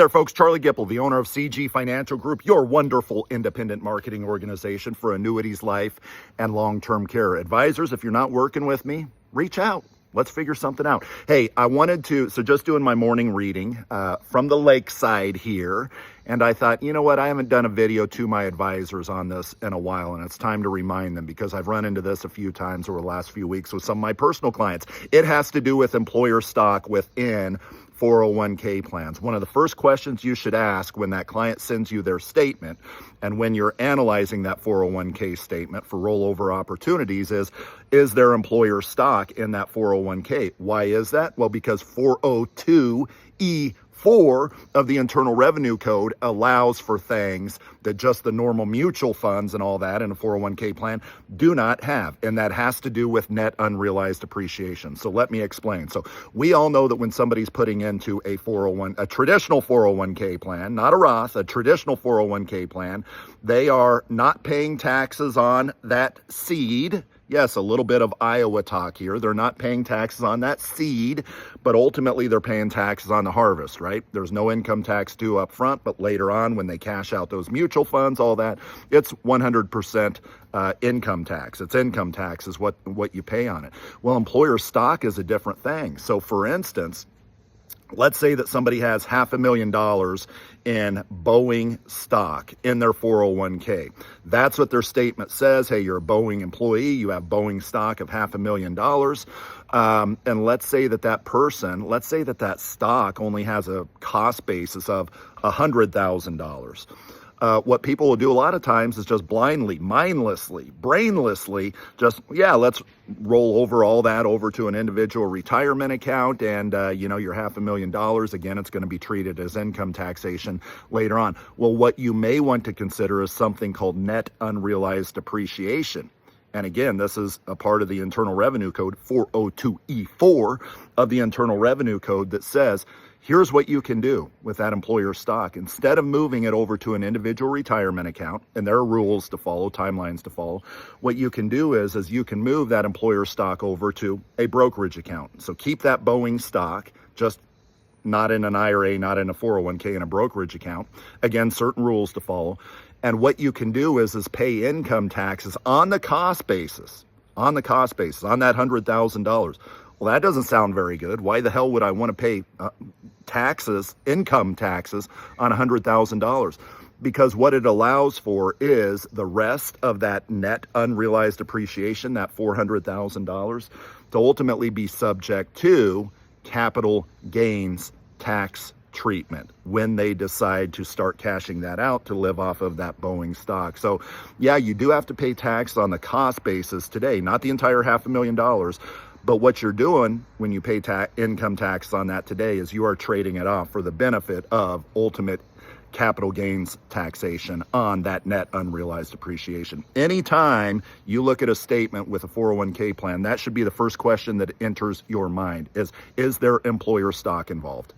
There, folks, Charlie Gipple, the owner of CG Financial Group, your wonderful independent marketing organization for annuities, life, and long-term care. Advisors, if you're not working with me, reach out. Let's figure something out. Hey, I wanted to, just doing my morning reading from the lakeside here, and I thought, you know what, I haven't done a video to my advisors on this in a while, and it's time to remind them because I've run into this a few times over the last few weeks with some of my personal clients. It has to do with employer stock within 401k plans. One of the first questions you should ask when that client sends you their statement and when you're analyzing that 401k statement for rollover opportunities is there employer stock in that 401k? Why is that? Well, because 402(e)(4) of the Internal Revenue Code allows for things that just the normal mutual funds and all that in a 401k plan do not have. And that has to do with net unrealized appreciation. So let me explain. So we all know that when somebody's putting into a traditional 401k plan, not a Roth, a traditional 401k plan, they are not paying taxes on that seed. Yes, a little bit of Iowa talk here. They're not paying taxes on that seed, but ultimately they're paying taxes on the harvest, right? There's no income tax due up front, but later on when they cash out those mutual funds, all that, it's 100% income tax. It's income tax is what you pay on it. Well, employer stock is a different thing. So for instance, let's say that somebody has $500,000 in Boeing stock in their 401k. That's what their statement says. Hey, you're a Boeing employee. You have Boeing stock of $500,000. And let's say that stock only has a cost basis of $100,000. What people will do a lot of times is just blindly, mindlessly, brainlessly, let's roll over all that over to an individual retirement account and, your $500,000, again, it's going to be treated as income taxation later on. Well, what you may want to consider is something called net unrealized appreciation. And again, this is a part of the Internal Revenue Code, 402(e)(4) of the Internal Revenue Code that says, here's what you can do with that employer stock. Instead of moving it over to an individual retirement account, and there are rules to follow, timelines to follow, what you can do is you can move that employer stock over to a brokerage account. So keep that Boeing stock, just not in an IRA, not in a 401k, in a brokerage account. Again, certain rules to follow. And what you can do is pay income taxes on the cost basis, on that $100,000. Well, that doesn't sound very good. Why the hell would I want to pay income taxes on $100,000? Because what it allows for is the rest of that net unrealized appreciation, that $400,000, to ultimately be subject to capital gains tax treatment when they decide to start cashing that out to live off of that Boeing stock. So yeah, you do have to pay tax on the cost basis today, not the entire $500,000. But what you're doing when you pay income tax on that today is you are trading it off for the benefit of ultimate capital gains taxation on that net unrealized appreciation. Anytime you look at a statement with a 401k plan, that should be the first question that enters your mind is there employer stock involved?